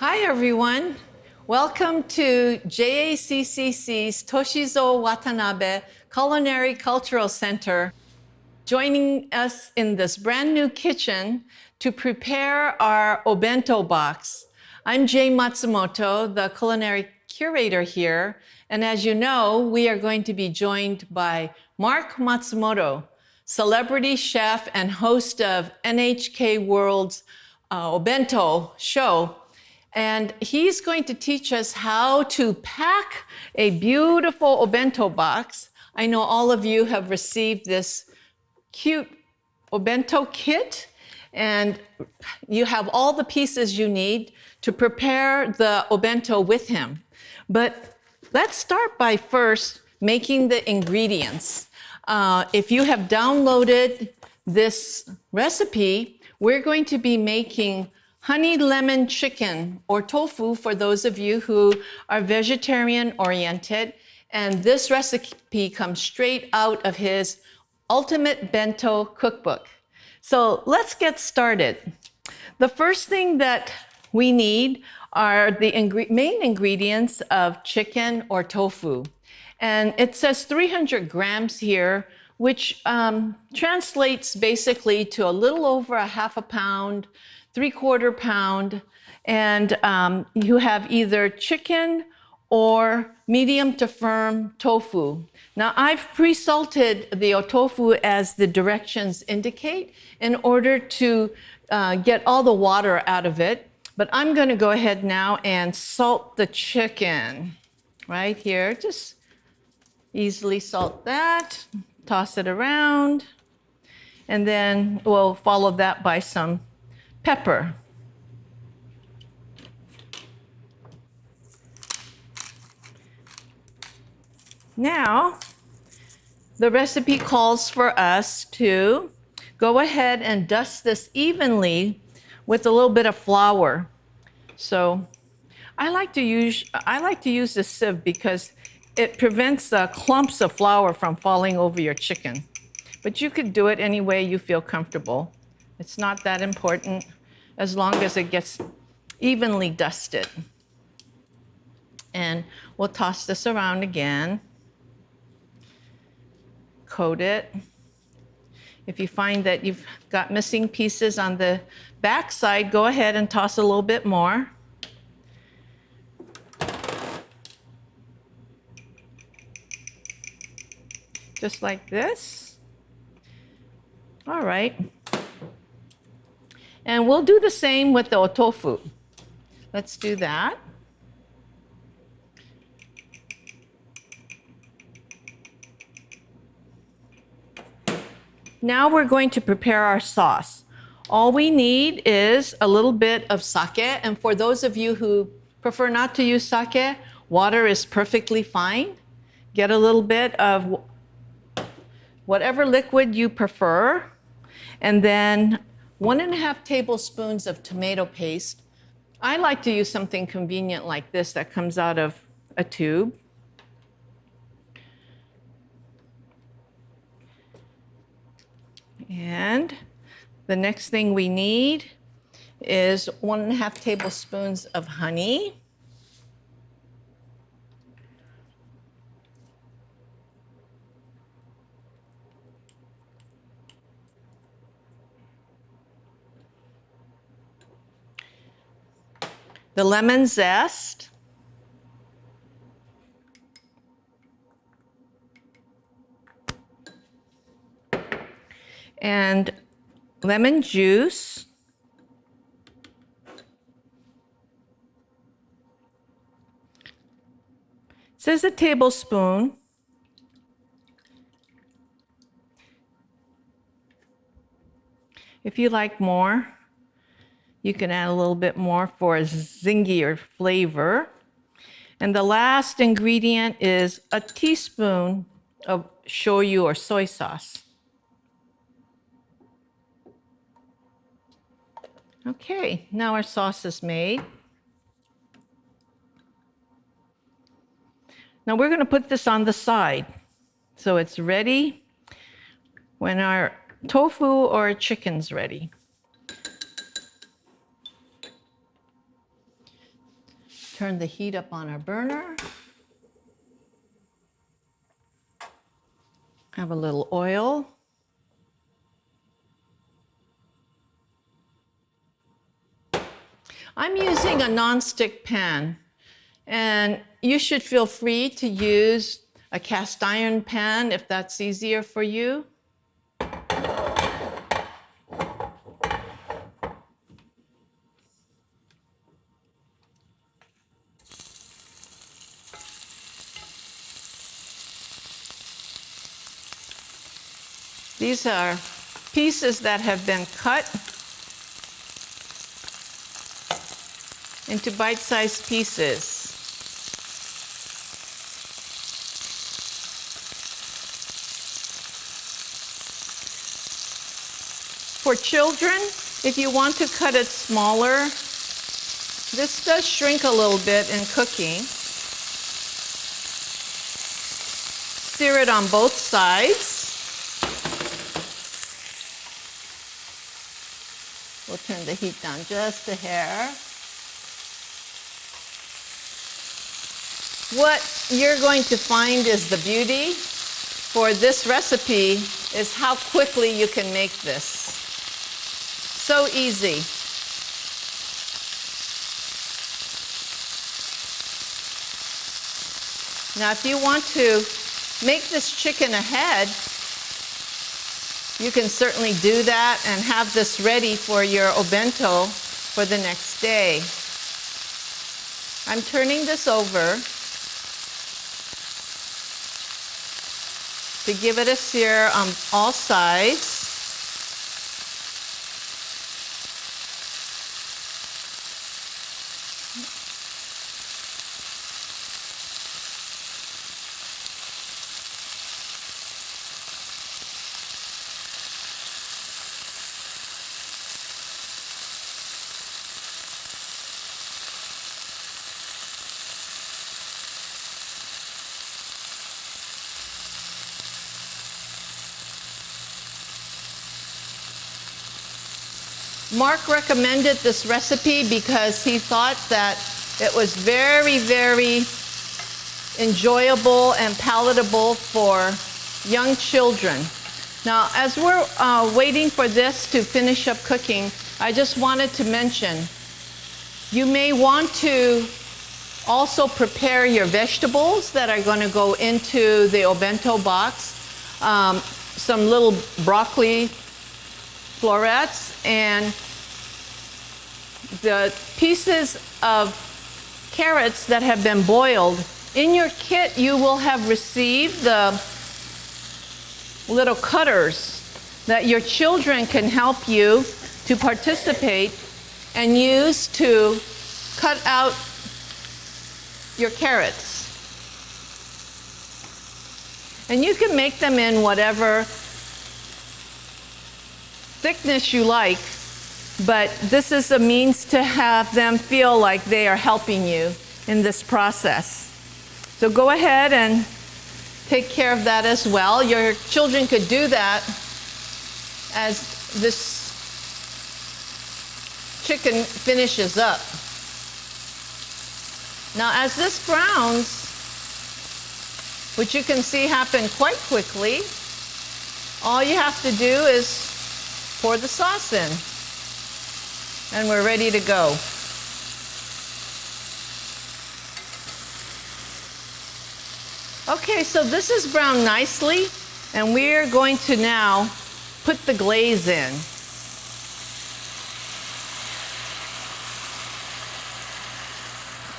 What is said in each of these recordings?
Hi, everyone. Welcome to JACCC's Toshizo Watanabe Culinary Cultural Center, joining us in this brand new kitchen to prepare our Bento box. I'm Marc Matsumoto, the culinary curator here, and as you know, we are going to be joined by Marc Matsumoto, celebrity chef and host of NHK World's Bento show. And he's going to teach us how to pack a beautiful Bento box. I know all of you have received this cute Bento kit, and you have all the pieces you need to prepare the Bento with him. But let's start by first making the ingredients. If you have downloaded this recipe, we're going to be making honey lemon chicken, or tofu for those of you who are vegetarian oriented. And this recipe comes straight out of his Ultimate Bento cookbook. So let's get started. The first thing that we need are the main ingredients of chicken or tofu. And it says 300 grams here, which translates basically to a little over a half a pound, 3/4 pound, and you have either chicken or medium to firm tofu. Now, I've pre-salted the tofu as the directions indicate in order to get all the water out of it, but I'm gonna go ahead now and salt the chicken right here. Just easily salt that, toss it around, and then we'll follow that by some pepper. Now, the recipe calls for us to go ahead and dust this evenly with a little bit of flour. So I like to use the sieve because it prevents the clumps of flour from falling over your chicken. But you could do it any way you feel comfortable. It's not that important as long as it gets evenly dusted. And we'll toss this around again. Coat it. If you find that you've got missing pieces on the back side, go ahead and toss a little bit more. Just like this. All right. And we'll do the same with the tofu. Let's do that. Now we're going to prepare our sauce. All we need is a little bit of sake, and for those of you who prefer not to use sake, water is perfectly fine. Get a little bit of whatever liquid you prefer, and then 1.5 tablespoons of tomato paste. I like to use something convenient like this that comes out of a tube. And the next thing we need is 1.5 tablespoons of honey. The lemon zest. And lemon juice. It says a tablespoon. If you like more, you can add a little bit more for a zingier flavor. And the last ingredient is a teaspoon of shoyu or soy sauce. Okay, now our sauce is made. Now we're going to put this on the side so it's ready when our tofu or chicken's ready. turn the heat up on our burner. Have a little oil. I'm using a nonstick pan, and you should feel free to use a cast iron pan if that's easier for you. These are pieces that have been cut into bite-sized pieces. For children, if you want to cut it smaller, this does shrink a little bit in cooking. Sear it on both sides. We'll turn the heat down just a hair. What you're going to find is the beauty for this recipe is how quickly you can make this. So easy. Now, if you want to make this chicken ahead, you can certainly do that and have this ready for your bento for the next day. I'm turning this over to give it a sear on all sides. Marc recommended this recipe because he thought that it was very, very enjoyable and palatable for young children. Now, as we're waiting for this to finish up cooking, I just wanted to mention, you may want to also prepare your vegetables that are going to go into the bento box. Some little broccoli florets and the pieces of carrots that have been boiled. In your kit, you will have received the little cutters that your children can help you to participate and use to cut out your carrots. And you can make them in whatever thickness you like, but this is a means to have them feel like they are helping you in this process. So go ahead and take care of that as well. Your children could do that as this chicken finishes up. Now, as this browns, which you can see happen quite quickly, all you have to do is pour the sauce in, and we're ready to go. Okay, so this is browned nicely, and we're going to now put the glaze in.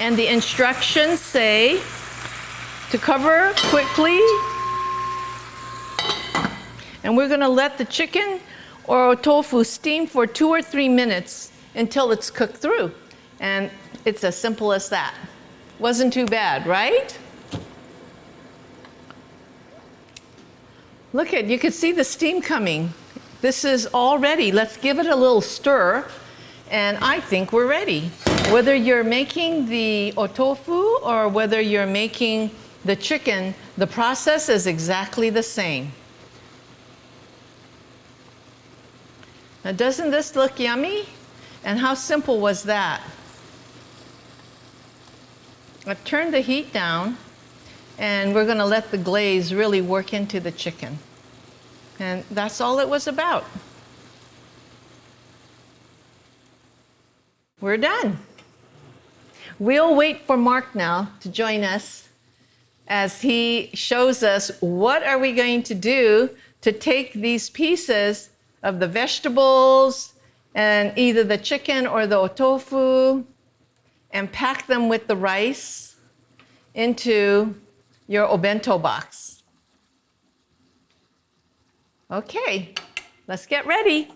And the instructions say to cover quickly, and we're going to let the chicken or tofu steam for 2 or 3 minutes until it's cooked through. And it's as simple as that. Wasn't too bad, right? Look at, you can see the steam coming. This is all ready. Let's give it a little stir, and I think we're ready. Whether you're making the tofu or whether you're making the chicken, the process is exactly the same. Now, doesn't this look yummy? And how simple was that? I've turned the heat down, and we're going to let the glaze really work into the chicken. And that's all it was about. We're done. We'll wait for Marc now to join us as he shows us what are we going to do to take these pieces of the vegetables and either the chicken or the tofu and pack them with the rice into your obento box. Okay, let's get ready.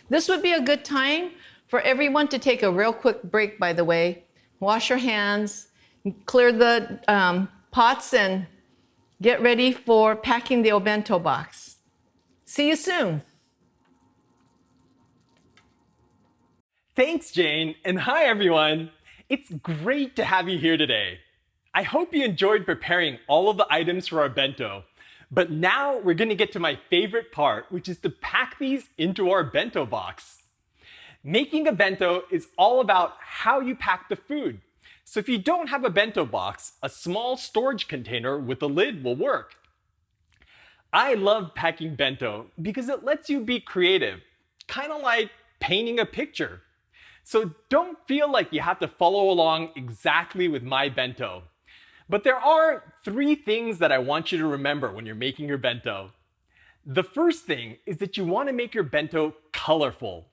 This would be a good time for everyone to take a real quick break, by the way. Wash your hands, clear the pots, and get ready for packing the obento box. See you soon. Thanks, Jane, and hi, everyone. It's great to have you here today. I hope you enjoyed preparing all of the items for our bento. But now we're going to get to my favorite part, which is to pack these into our bento box. Making a bento is all about how you pack the food. So if you don't have a bento box, a small storage container with a lid will work. I love packing bento because it lets you be creative, kind of like painting a picture. So don't feel like you have to follow along exactly with my bento. But there are 3 things that I want you to remember when you're making your bento. The first thing is that you want to make your bento colorful.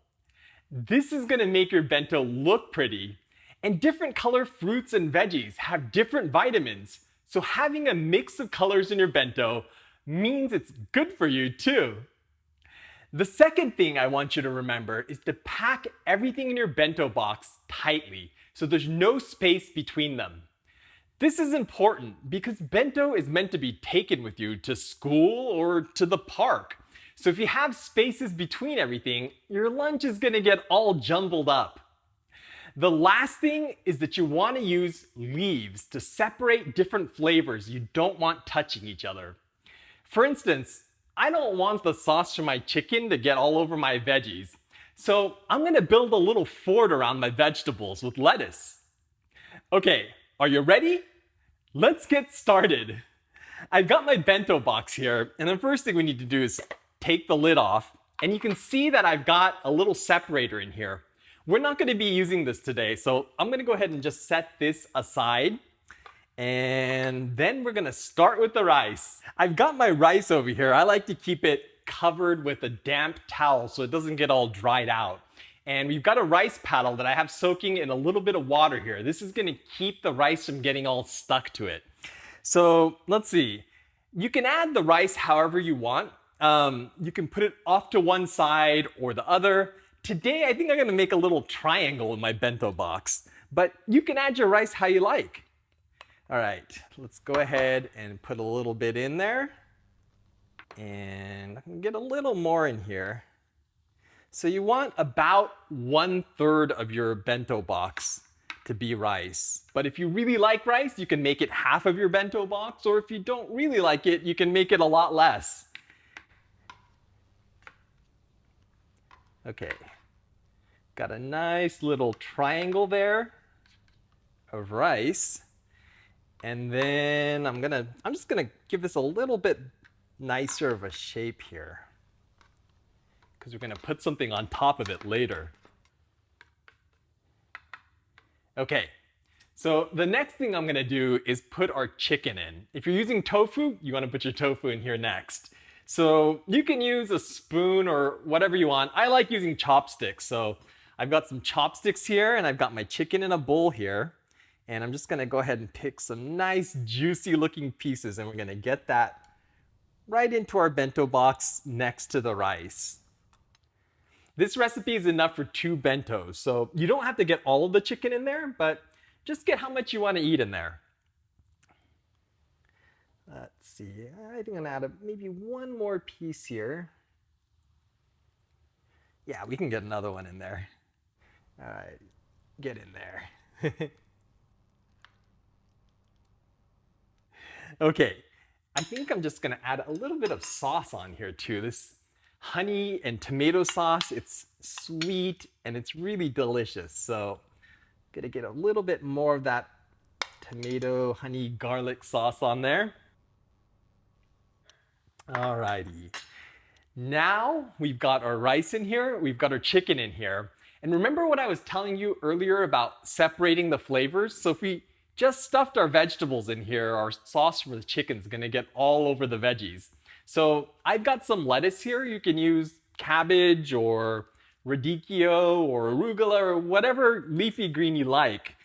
This is going to make your bento look pretty. And different color fruits and veggies have different vitamins. So having a mix of colors in your bento means it's good for you too. The second thing I want you to remember is to pack everything in your bento box tightly so there's no space between them. This is important because bento is meant to be taken with you to school or to the park. So if you have spaces between everything, your lunch is going to get all jumbled up. The last thing is that you want to use leaves to separate different flavors you don't want touching each other. For instance, I don't want the sauce from my chicken to get all over my veggies. So I'm going to build a little fort around my vegetables with lettuce. Okay, are you ready? Let's get started. I've got my bento box here, and the first thing we need to do is take the lid off, and you can see that I've got a little separator in here. We're not going to be using this today, so I'm going to go ahead and just set this aside. And then we're going to start with the rice. I've got my rice over here. I like to keep it covered with a damp towel so it doesn't get all dried out. And we've got a rice paddle that I have soaking in a little bit of water here. This is going to keep the rice from getting all stuck to it. So let's see. You can add the rice however you want. You can put it off to one side or the other. Today, I think I'm going to make a little triangle in my bento box. But you can add your rice how you like. All right, let's go ahead and put a little bit in there. And I can get a little more in here. So you want about 1/3 of your bento box to be rice. But if you really like rice, you can make it half of your bento box. Or if you don't really like it, you can make it a lot less. Okay, got a nice little triangle there of rice. And then I'm just gonna give this a little bit nicer of a shape here, because we're gonna put something on top of it later. Okay, so the next thing I'm gonna do is put our chicken in. If you're using tofu, you wanna put your tofu in here next. So you can use a spoon or whatever you want. I like using chopsticks, so I've got some chopsticks here and I've got my chicken in a bowl here. And I'm just gonna go ahead and pick some nice juicy looking pieces, and we're gonna get that right into our bento box next to the rice. This recipe is enough for 2 bentos, so you don't have to get all of the chicken in there, but just get how much you wanna eat in there. Let's see, I think I'm gonna add maybe 1 more piece here. Yeah, we can get another one in there. All right, get in there. Okay, I think I'm just gonna add a little bit of sauce on here too. This honey and tomato sauce, it's sweet and it's really delicious. So I'm gonna get a little bit more of that tomato honey garlic sauce on there. Alrighty. Now we've got our rice in here, we've got our chicken in here. And remember what I was telling you earlier about separating the flavors? So if we just stuffed our vegetables in here, our sauce for the chicken's gonna get all over the veggies. So I've got some lettuce here. You can use cabbage or radicchio or arugula or whatever leafy green you like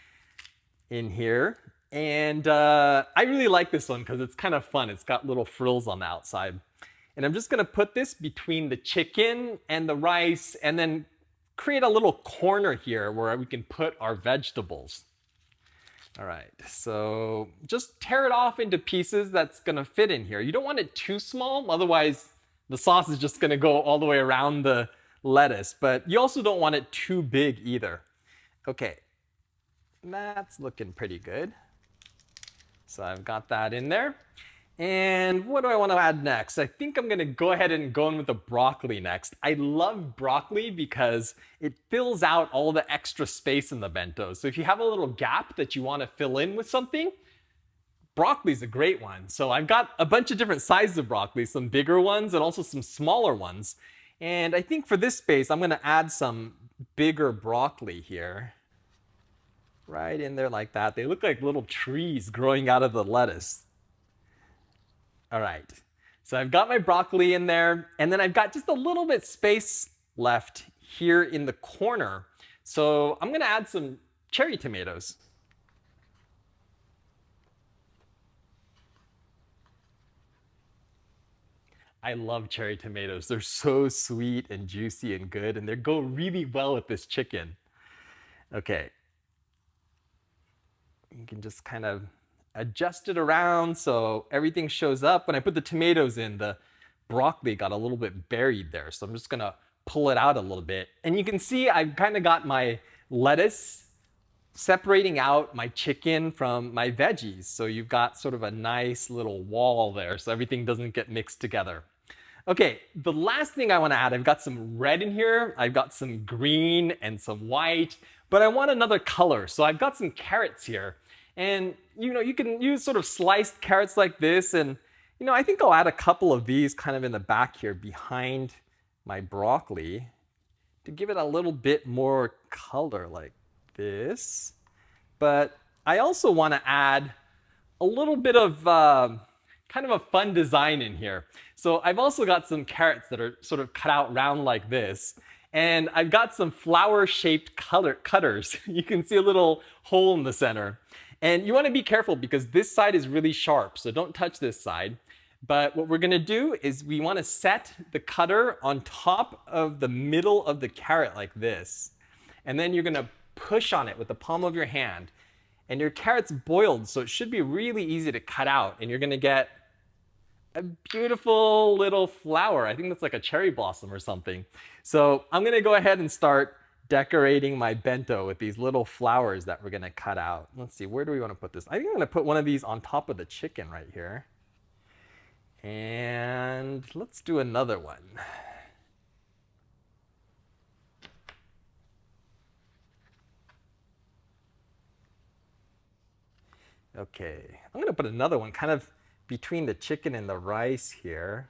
in here. And I really like this one because it's kind of fun. It's got little frills on the outside. And I'm just gonna put this between the chicken and the rice and then create a little corner here where we can put our vegetables. All right, so just tear it off into pieces that's gonna fit in here. You don't want it too small, otherwise the sauce is just gonna go all the way around the lettuce, but you also don't want it too big either. Okay, that's looking pretty good. So I've got that in there. And what do I want to add next? I think I'm going to go ahead and go in with the broccoli next. I love broccoli because it fills out all the extra space in the bento. So if you have a little gap that you want to fill in with something, broccoli is a great one. So I've got a bunch of different sizes of broccoli, some bigger ones and also some smaller ones. And I think for this space, I'm going to add some bigger broccoli here. Right in there like that. They look like little trees growing out of the lettuce. All right, so I've got my broccoli in there, and then I've got just a little bit space left here in the corner. So I'm gonna add some cherry tomatoes. I love cherry tomatoes. They're so sweet and juicy and good, and they go really well with this chicken. Okay, you can just kind of adjust it around so everything shows up. When I put the tomatoes in, the broccoli got a little bit buried there. So I'm just gonna pull it out a little bit. And you can see I've kind of got my lettuce separating out my chicken from my veggies. So you've got sort of a nice little wall there so everything doesn't get mixed together. Okay, the last thing I wanna add, I've got some red in here, I've got some green and some white, but I want another color. So I've got some carrots here. And you can use sort of sliced carrots like this, and I think I'll add a couple of these kind of in the back here behind my broccoli to give it a little bit more color like this. But I also want to add a little bit of kind of a fun design in here. So I've also got some carrots that are sort of cut out round like this. And I've got some flower-shaped cutters. You can see a little hole in the center. And you want to be careful because this side is really sharp, so don't touch this side. But what we're going to do is we want to set the cutter on top of the middle of the carrot like this. And then you're going to push on it with the palm of your hand. And your carrot's boiled, so it should be really easy to cut out. And you're going to get a beautiful little flower. I think that's like a cherry blossom or something. So I'm going to go ahead and start decorating my bento with these little flowers that we're going to cut out. Let's see, where do we want to put this? I think I'm going to put one of these on top of the chicken right here. And let's do another one. Okay, I'm going to put another one kind of between the chicken and the rice here.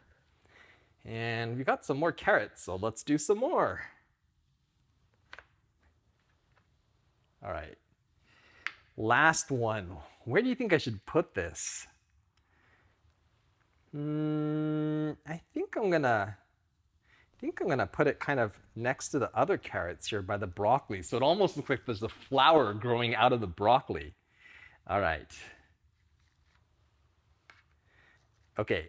And we got some more carrots, so let's do some more. All right, last one. Where do you think I should put this? I think I'm gonna put it kind of next to the other carrots here by the broccoli. So it almost looks like there's a flower growing out of the broccoli. All right. Okay,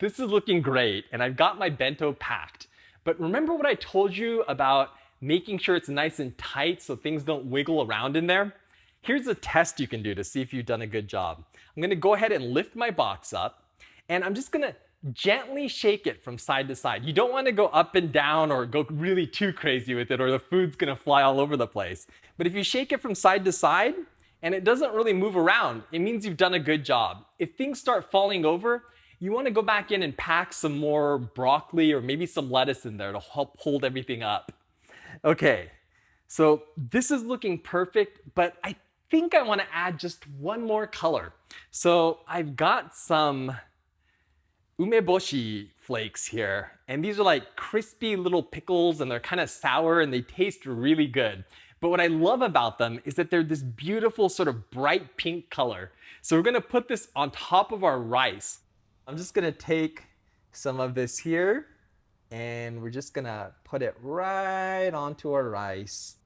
this is looking great, and I've got my bento packed. But remember what I told you about making sure it's nice and tight so things don't wiggle around in there? Here's a test you can do to see if you've done a good job. I'm gonna go ahead and lift my box up, and I'm just gonna gently shake it from side to side. You don't wanna go up and down or go really too crazy with it or the food's gonna fly all over the place. But if you shake it from side to side and it doesn't really move around, it means you've done a good job. If things start falling over, you wanna go back in and pack some more broccoli or maybe some lettuce in there to help hold everything up. Okay, so this is looking perfect, but I think I want to add just one more color. So I've got some umeboshi flakes here, and these are like crispy little pickles, and they're kind of sour and they taste really good. But what I love about them is that they're this beautiful sort of bright pink color. So we're gonna put this on top of our rice. I'm just gonna take some of this here, and we're just gonna put it right onto our rice.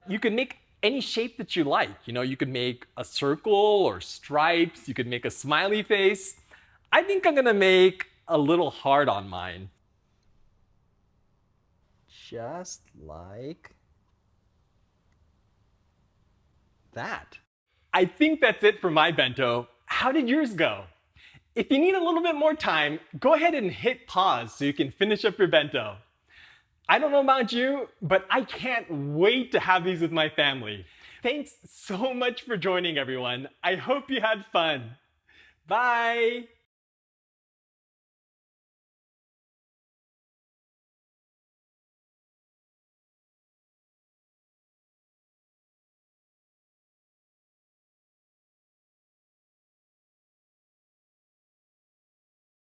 You can make any shape that you like. You know, you could make a circle or stripes, you could make a smiley face. I think I'm gonna make a little heart on mine. Just like that. I think that's it for my bento. How did yours go? If you need a little bit more time, go ahead and hit pause so you can finish up your bento. I don't know about you, but I can't wait to have these with my family. Thanks so much for joining, everyone. I hope you had fun. Bye.